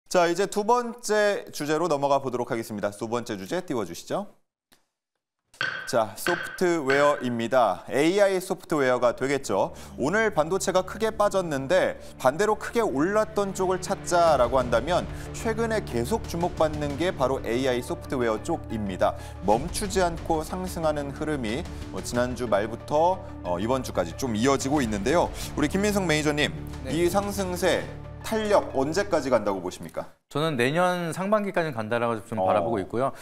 자, 이제 두 번째 주제로 넘어가 보도록 하겠습니다. 두 번째 주제 띄워주시죠. 자, 소프트웨어입니다. AI 소프트웨어가 되겠죠. 오늘 반도체가 크게 빠졌는데 반대로 크게 올랐던 쪽을 찾자라고 한다면 최근에 계속 주목받는 게 바로 AI 소프트웨어 쪽입니다. 멈추지 않고 상승하는 흐름이 지난주 말부터 이번 주까지 좀 이어지고 있는데요. 우리 김민성 매니저님, 네. 이 상승세 탄력 언제까지 간다고 보십니까? 저는 내년 상반기까지는 간다라고 좀 바라보고 있고요.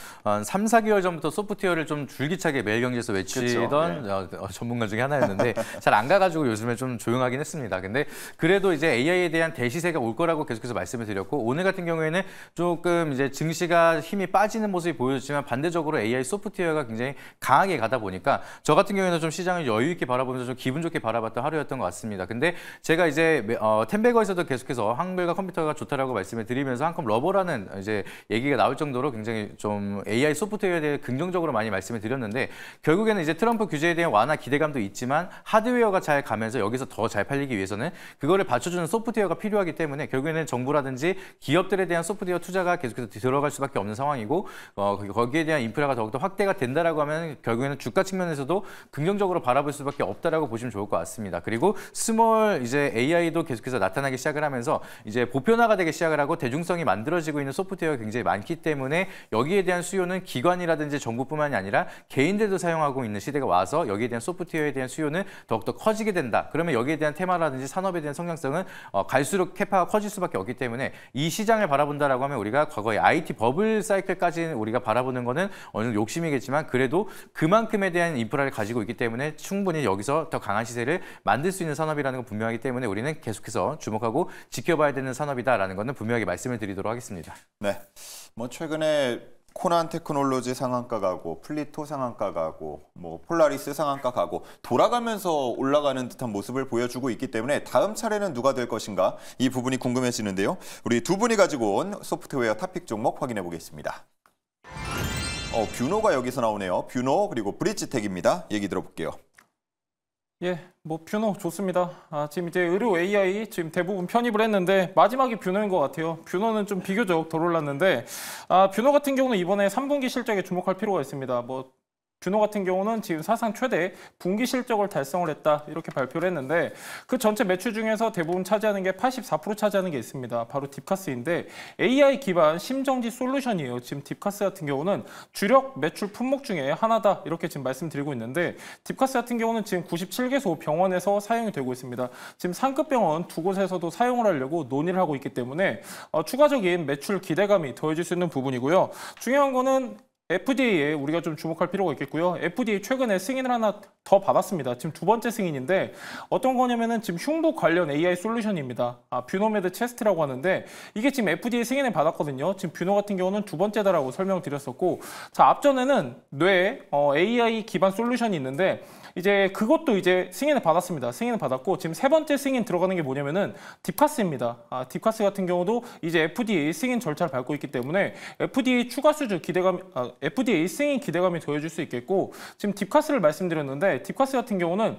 3, 4개월 전부터 소프트웨어를 좀 줄기차게 매일경제에서 외치던 전문가 중에 하나였는데 잘 안 가가지고 요즘에 좀 조용하긴 했습니다. 근데 그래도 이제 AI에 대한 대시세가 올 거라고 계속해서 말씀을 드렸고, 오늘 같은 경우에는 조금 이제 증시가 힘이 빠지는 모습이 보여지만 반대적으로 AI 소프트웨어가 굉장히 강하게 가다 보니까 저 같은 경우에는 좀 시장을 여유 있게 바라보면서 좀 기분 좋게 바라봤던 하루였던 것 같습니다. 근데 제가 이제 템베거에서도 계속해서 한글과 컴퓨터가 좋다라고 말씀을 드리면서 한컴 러버라는 이제 얘기가 나올 정도로 굉장히 좀 AI 소프트웨어에 대해 긍정적으로 많이 말씀을 드렸는데, 결국에는 이제 트럼프 규제에 대한 완화 기대감도 있지만 하드웨어가 잘 가면서 여기서 더 잘 팔리기 위해서는 그거를 받쳐주는 소프트웨어가 필요하기 때문에 결국에는 정부라든지 기업들에 대한 소프트웨어 투자가 계속해서 들어갈 수밖에 없는 상황이고, 거기에 대한 인프라가 더욱더 확대가 된다라고 하면 결국에는 주가 측면에서도 긍정적으로 바라볼 수밖에 없다라고 보시면 좋을 것 같습니다. 그리고 스몰 이제 AI도 계속해서 나타나기 시작을 하면서 이제 보편화가 되기 시작을 하고 대중성이 만들어지고 있는 소프트웨어가 굉장히 많기 때문에 여기에 대한 수요는 기관이라든지 정부뿐만이 아니라 개인들도 사용하고 있는 시대가 와서 여기에 대한 소프트웨어에 대한 수요는 더욱더 커지게 된다. 그러면 여기에 대한 테마라든지 산업에 대한 성장성은 갈수록 캐파가 커질 수밖에 없기 때문에 이 시장을 바라본다라고 하면 우리가 과거의 IT 버블 사이클까지는 우리가 바라보는 거는 어느 정도 욕심이겠지만 그래도 그만큼에 대한 인프라를 가지고 있기 때문에 충분히 여기서 더 강한 시세를 만들 수 있는 산업이라는 건 분명하기 때문에 우리는 계속해서 주목하고 지켜봐야 되는 산업이다라는 것은 분명하게 말씀을 드리도록 하겠습니다. 네, 뭐 최근에 코난 테크놀로지 상한가 가고 플리토 상한가 가고 뭐 폴라리스 상한가 가고 돌아가면서 올라가는 듯한 모습을 보여주고 있기 때문에 다음 차례는 누가 될 것인가, 이 부분이 궁금해지는데요. 우리 두 분이 가지고 온 소프트웨어 탑픽 종목 확인해 보겠습니다. 뷰노가 여기서 나오네요. 뷰노 그리고 브릿지텍입니다. 얘기 들어볼게요. 예, 뭐 뷰노 좋습니다. 지금 이제 의료 AI 지금 대부분 편입을 했는데 마지막이 뷰노인 것 같아요. 뷰노는 좀 비교적 덜 올랐는데 뷰노 같은 경우는 이번에 3분기 실적에 주목할 필요가 있습니다. 뷰노 같은 경우는 지금 사상 최대 분기 실적을 달성을 했다 이렇게 발표를 했는데, 그 전체 매출 중에서 대부분 차지하는 게 84% 차지하는 게 있습니다. 바로 딥카스인데 AI 기반 심정지 솔루션이에요. 지금 딥카스 같은 경우는 주력 매출 품목 중에 하나다 이렇게 지금 말씀드리고 있는데, 딥카스 같은 경우는 지금 97개소 병원에서 사용이 되고 있습니다. 지금 상급 병원 두 곳에서도 사용을 하려고 논의를 하고 있기 때문에 추가적인 매출 기대감이 더해질 수 있는 부분이고요. 중요한 거는 FDA에 우리가 좀 주목할 필요가 있겠고요. FDA 최근에 승인을 하나 더 받았습니다. 지금 두 번째 승인인데 어떤 거냐면은 지금 흉부 관련 AI 솔루션입니다. 뷰노메드 체스트라고 하는데 이게 지금 FDA 승인을 받았거든요. 지금 뷰노 같은 경우는 두 번째다라고 설명드렸었고, 자, 앞전에는 뇌 AI 기반 솔루션이 있는데 이제 그것도 이제 승인을 받았습니다. 승인을 받았고 지금 세 번째 승인 들어가는 게 뭐냐면은 딥카스입니다. 딥카스 같은 경우도 이제 FDA 승인 절차를 밟고 있기 때문에 FDA 추가 수주 기대감, FDA 승인 기대감이 더해질 수 있겠고, 지금 딥카스를 말씀드렸는데 딥카스 같은 경우는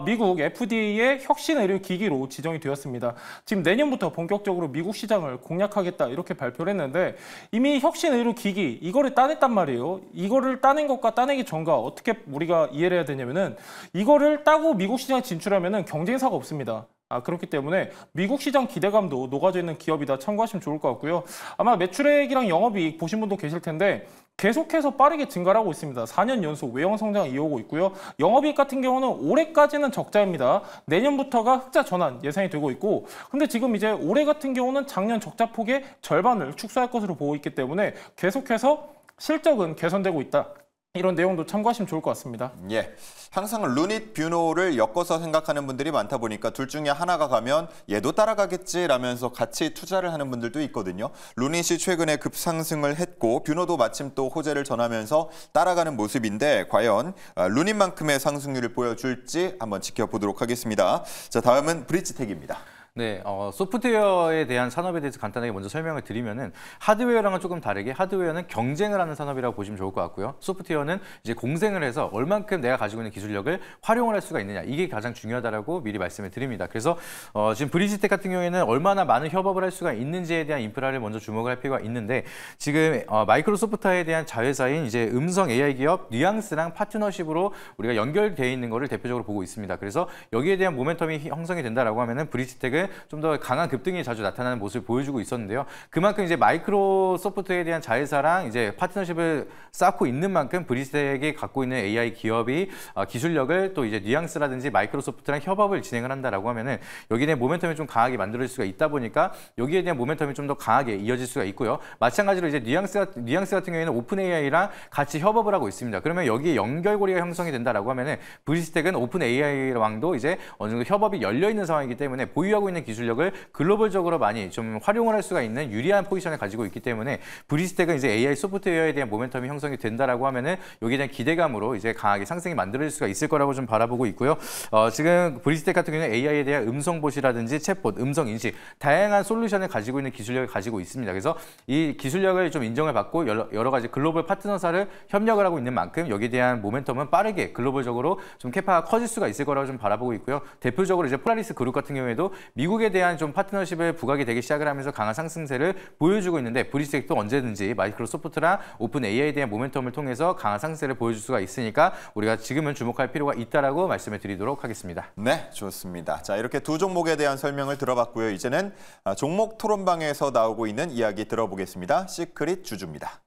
미국 FDA의 혁신 의료 기기로 지정이 되었습니다. 지금 내년부터 본격적으로 미국 시장을 공략하겠다 이렇게 발표를 했는데 이미 혁신 의료 기기 이거를 따냈단 말이에요. 이거를 따낸 것과 따내기 전과 어떻게 우리가 이해를 해야 되냐면은 이거를 따고 미국 시장에 진출하면은 경쟁사가 없습니다. 그렇기 때문에 미국 시장 기대감도 녹아져 있는 기업이다 참고하시면 좋을 것 같고요. 아마 매출액이랑 영업이익 보신 분도 계실 텐데 계속해서 빠르게 증가를 하고 있습니다. 4년 연속 외형 성장을 이어오고 있고요. 영업이익 같은 경우는 올해까지는 적자입니다. 내년부터가 흑자 전환 예상이 되고 있고, 근데 지금 이제 올해 같은 경우는 작년 적자 폭의 절반을 축소할 것으로 보고 있기 때문에 계속해서 실적은 개선되고 있다. 이런 내용도 참고하시면 좋을 것 같습니다. 예, 항상 루닛, 뷰노를 엮어서 생각하는 분들이 많다 보니까 둘 중에 하나가 가면 얘도 따라가겠지라면서 같이 투자를 하는 분들도 있거든요. 루닛이 최근에 급상승을 했고 뷰노도 마침 또 호재를 전하면서 따라가는 모습인데 과연 루닛만큼의 상승률을 보여줄지 한번 지켜보도록 하겠습니다. 자, 다음은 브릿지텍입니다. 네, 소프트웨어에 대한 산업에 대해서 간단하게 먼저 설명을 드리면은 하드웨어랑은 조금 다르게 하드웨어는 경쟁을 하는 산업이라고 보시면 좋을 것 같고요. 소프트웨어는 이제 공생을 해서 얼만큼 내가 가지고 있는 기술력을 활용을 할 수가 있느냐 이게 가장 중요하다라고 미리 말씀을 드립니다. 그래서 지금 브리지텍 같은 경우에는 얼마나 많은 협업을 할 수가 있는지에 대한 인프라를 먼저 주목을 할 필요가 있는데 지금 마이크로소프트에 대한 자회사인 이제 음성 AI 기업 뉘앙스랑 파트너십으로 우리가 연결되어 있는 거를 대표적으로 보고 있습니다. 그래서 여기에 대한 모멘텀이 형성이 된다라고 하면은 브리지텍은 좀 더 강한 급등이 자주 나타나는 모습을 보여주고 있었는데요. 그만큼 이제 마이크로소프트에 대한 자회사랑 이제 파트너십을 쌓고 있는 만큼 브리지텍이 갖고 있는 AI 기업이 기술력을 또 이제 뉘앙스라든지 마이크로소프트랑 협업을 진행을 한다라고 하면은 여기에 대한 모멘텀이 좀 강하게 만들어질 수가 있다 보니까 여기에 대한 모멘텀이 좀 더 강하게 이어질 수가 있고요. 마찬가지로 이제 뉘앙스 같은 경우에는 오픈 AI랑 같이 협업을 하고 있습니다. 그러면 여기에 연결고리가 형성이 된다라고 하면은 브리지텍은 오픈 AI랑도 이제 어느 정도 협업이 열려 있는 상황이기 때문에 보유하고 있는 기술력을 글로벌적으로 많이 좀 활용을 할 수가 있는 유리한 포지션을 가지고 있기 때문에 브리지텍은 이제 AI 소프트웨어에 대한 모멘텀이 형성이 된다라고 하면은 여기에 대한 기대감으로 이제 강하게 상승이 만들어질 수가 있을 거라고 좀 바라보고 있고요. 지금 브리지텍 같은 경우는 AI에 대한 음성봇이라든지 챗봇, 음성 인식 다양한 솔루션을 가지고 있는 기술력을 가지고 있습니다. 그래서 이 기술력을 좀 인정을 받고 여러 가지 글로벌 파트너사를 협력을 하고 있는 만큼 여기에 대한 모멘텀은 빠르게 글로벌적으로 좀 캐파가 커질 수가 있을 거라고 좀 바라보고 있고요. 대표적으로 이제 폴라리스 그룹 같은 경우에도 미국에 대한 좀 파트너십을 부각이 되기 시작을 하면서 강한 상승세를 보여주고 있는데 브리지텍도 언제든지 마이크로소프트랑 오픈 AI에 대한 모멘텀을 통해서 강한 상승세를 보여줄 수가 있으니까 우리가 지금은 주목할 필요가 있다라고 말씀을 드리도록 하겠습니다. 네, 좋습니다. 자, 이렇게 두 종목에 대한 설명을 들어봤고요. 이제는 종목 토론방에서 나오고 있는 이야기 들어보겠습니다. 시크릿 주주입니다.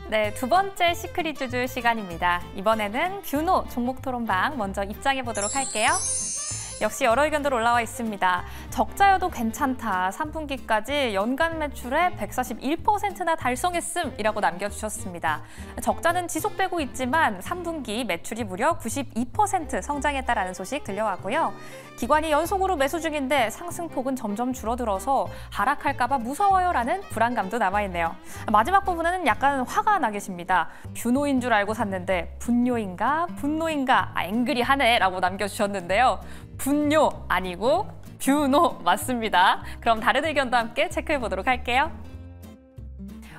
네, 두 번째 시크릿 주주 시간입니다. 이번에는 뷰노 종목 토론방 먼저 입장해 보도록 할게요. 역시 여러 의견들 올라와 있습니다. 적자여도 괜찮다. 3분기까지 연간 매출의 141%나 달성했음이라고 남겨주셨습니다. 적자는 지속되고 있지만 3분기 매출이 무려 92% 성장했다라는 소식 들려왔고요. 기관이 연속으로 매수 중인데 상승폭은 점점 줄어들어서 하락할까 봐 무서워요라는 불안감도 남아있네요. 마지막 부분은 약간 화가 나 계십니다. 뷰노인 줄 알고 샀는데 분뇨인가 분노인가 앵그리하네라고 남겨주셨는데요. 분뇨 아니고 뷰노 맞습니다. 그럼 다른 의견도 함께 체크해 보도록 할게요.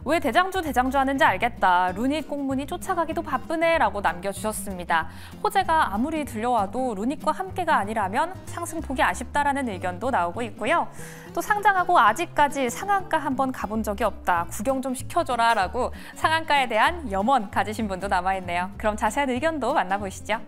왜 대장주 하는지 알겠다. 루닛 공문이 쫓아가기도 바쁘네 라고 남겨주셨습니다. 호재가 아무리 들려와도 루닛과 함께가 아니라면 상승폭이 아쉽다라는 의견도 나오고 있고요. 또 상장하고 아직까지 상한가 한번 가본 적이 없다. 구경 좀 시켜줘라 라고 상한가에 대한 염원 가지신 분도 남아있네요. 그럼 자세한 의견도 만나보시죠.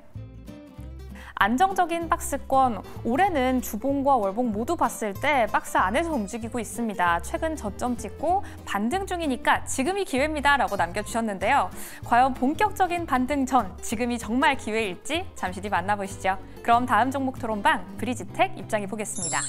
안정적인 박스권, 올해는 주봉과 월봉 모두 봤을 때 박스 안에서 움직이고 있습니다. 최근 저점 찍고 반등 중이니까 지금이 기회입니다 라고 남겨주셨는데요. 과연 본격적인 반등 전 지금이 정말 기회일지 잠시 뒤 만나보시죠. 그럼 다음 종목 토론방 브리지텍 입장해 보겠습니다.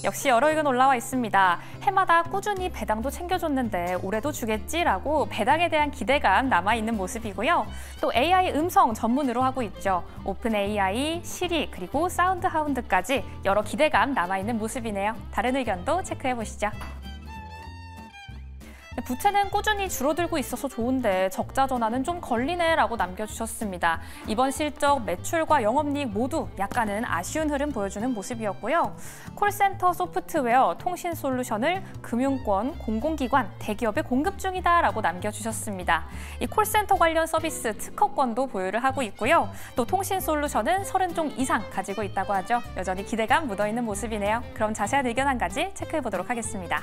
역시 여러 의견 올라와 있습니다. 해마다 꾸준히 배당도 챙겨줬는데 올해도 주겠지라고 배당에 대한 기대감 남아있는 모습이고요. 또 AI 음성 전문으로 하고 있죠. 오픈 AI, 시리, 그리고 사운드 하운드까지 여러 기대감 남아있는 모습이네요. 다른 의견도 체크해보시죠. 부채는 꾸준히 줄어들고 있어서 좋은데 적자 전환은 좀 걸리네라고 남겨주셨습니다. 이번 실적, 매출과 영업이익 모두 약간은 아쉬운 흐름 보여주는 모습이었고요. 콜센터 소프트웨어, 통신 솔루션을 금융권, 공공기관, 대기업에 공급 중이다라고 남겨주셨습니다. 이 콜센터 관련 서비스 특허권도 보유를 하고 있고요. 또 통신 솔루션은 30종 이상 가지고 있다고 하죠. 여전히 기대감 묻어있는 모습이네요. 그럼 자세한 의견 한 가지 체크해보도록 하겠습니다.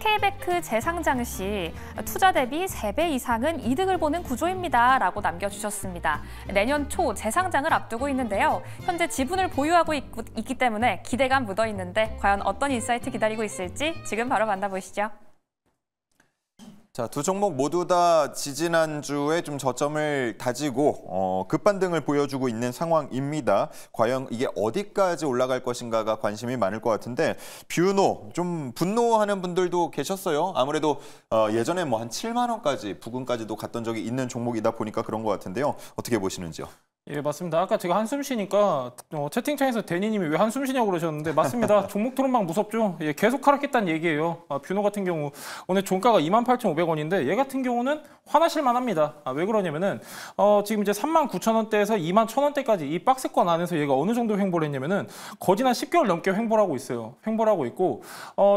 K베크 재상장 시 투자 대비 3배 이상은 이득을 보는 구조입니다 라고 남겨주셨습니다. 내년 초 재상장을 앞두고 있는데요. 현재 지분을 보유하고 있기 때문에 기대감 묻어있는데 과연 어떤 인사이트 기다리고 있을지 지금 바로 만나보시죠. 자, 두 종목 모두 다 지지난주에 좀 저점을 다지고 급반등을 보여주고 있는 상황입니다. 과연 이게 어디까지 올라갈 것인가가 관심이 많을 것 같은데 뷰노 좀 분노하는 분들도 계셨어요. 아무래도 예전에 뭐 한 7만 원까지 부근까지도 갔던 적이 있는 종목이다 보니까 그런 것 같은데요. 어떻게 보시는지요? 예, 맞습니다. 아까 제가 한숨 쉬니까 채팅창에서 데니님이 왜 한숨 쉬냐고 그러셨는데 맞습니다. 종목 토론방 무섭죠? 예, 계속 하락했다는 얘기예요. 뷰노 같은 경우 오늘 종가가 28,500원인데 얘 같은 경우는 화나실 만합니다. 왜 그러냐면은 지금 이제 39,000원대에서 21,000원대까지 이 박스권 안에서 얘가 어느 정도 횡보를 했냐면은 거의 한 10개월 넘게 횡보를 하고 있어요. 횡보를 하고 있고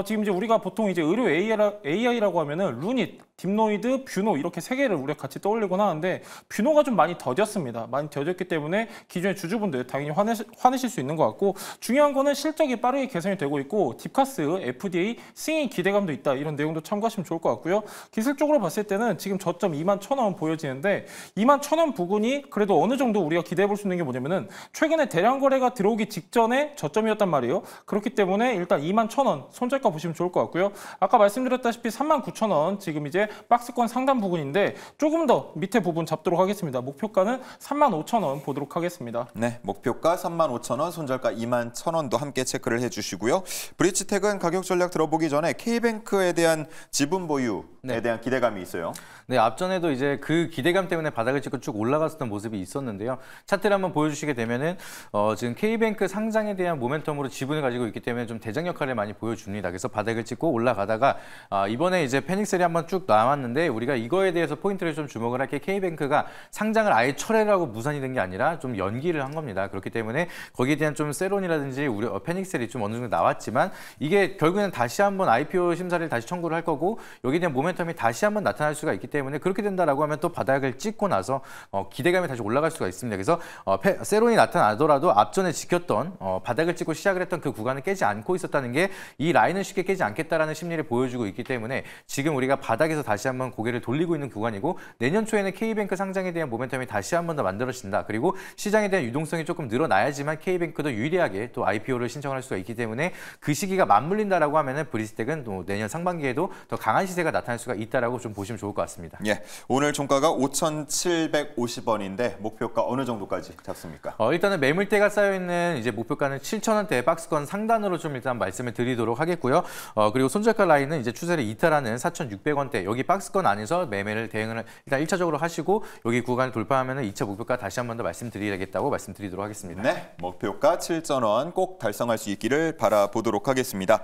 지금 이제 우리가 보통 이제 의료 AI라고 하면은 루닛, 딥노이드, 뷰노 이렇게 세 개를 우리가 같이 떠올리곤 하는데 뷰노가 좀 많이 더뎠습니다. 많이 더뎠기 때문에 기존의 주주분들 당연히 화내실 수 있는 것 같고 중요한 거는 실적이 빠르게 개선이 되고 있고 딥카스, FDA, 승인 기대감도 있다 이런 내용도 참고하시면 좋을 것 같고요. 기술적으로 봤을 때는 지금 저점 21,000원 보여지는데 21,000원 부근이 그래도 어느 정도 우리가 기대해 볼 수 있는 게 뭐냐면은 최근에 대량 거래가 들어오기 직전에 저점이었단 말이에요. 그렇기 때문에 일단 21,000원 손절가 보시면 좋을 것 같고요. 아까 말씀드렸다시피 39,000원 지금 이제 박스권 상단 부분인데 조금 더 밑에 부분 잡도록 하겠습니다. 목표가는 35,000원 보도록 하겠습니다. 네, 목표가 35,000원, 손절가 21,000원도 함께 체크를 해주시고요. 브릿지텍은 가격 전략 들어보기 전에 K뱅크에 대한 지분 보유에 대한 기대감이 있어요. 네, 앞전에도 이제 그 기대감 때문에 바닥을 찍고 쭉 올라갔었던 모습이 있었는데요. 차트를 한번 보여주시게 되면은 지금 K뱅크 상장에 대한 모멘텀으로 지분을 가지고 있기 때문에 좀 대장 역할을 많이 보여줍니다. 그래서 바닥을 찍고 올라가다가 이번에 이제 페닉셀이 한번 쭉 나왔는데 우리가 이거에 대해서 포인트를 좀 주목을 할 게 K뱅크가 상장을 아예 철회를 하고 무산이 된 게 아니라 좀 연기를 한 겁니다. 그렇기 때문에 거기에 대한 좀 세론이라든지 우리 페닉셀이 좀 어느 정도 나왔지만 이게 결국에는 다시 한번 IPO 심사를 다시 청구를 할 거고 여기에 대한 모멘텀이 다시 한번 나타날 수가 있기 때문에 그렇게 된다라고 하면 또 바닥을 찍고 나서 기대감이 다시 올라갈 수가 있습니다. 그래서 세론이 나타나더라도 앞전에 지켰던 바닥을 찍고 시작을 했던 그 구간을 깨지 않고 있었다는 게 이 라인을 쉽게 깨지 않겠다라는 심리를 보여주고 있기 때문에 지금 우리가 바닥에서 다시 한번 고개를 돌리고 있는 구간이고 내년 초에는 K뱅크 상장에 대한 모멘텀이 다시 한번 더 만들어진다. 그리고 시장에 대한 유동성이 조금 늘어나야지만 K뱅크도 유리하게 또 IPO를 신청할 수가 있기 때문에 그 시기가 맞물린다라고 하면은 브릿지텍은 또 내년 상반기에도 더 강한 시세가 나타날 수가 있다라고 좀 보시면 좋을 것 같습니다. 예, 오늘 종가가 5,750원인데 목표가 어느 정도까지 잡습니까? 일단은 매물대가 쌓여 있는 이제 목표가는 7,000원대 박스권 상단으로 좀 일단 말씀을 드리도록 하겠고요. 그리고 손절가 라인은 이제 추세를 이탈하는 4,600원대 여기 박스권 안에서 매매를 대응을 일단 1차적으로 하시고 여기 구간을 돌파하면은 2차 목표가 다시 한 번 더 말씀드리겠다고 말씀드리도록 하겠습니다. 네, 목표가 7,000원 꼭 달성할 수 있기를 바라보도록 하겠습니다.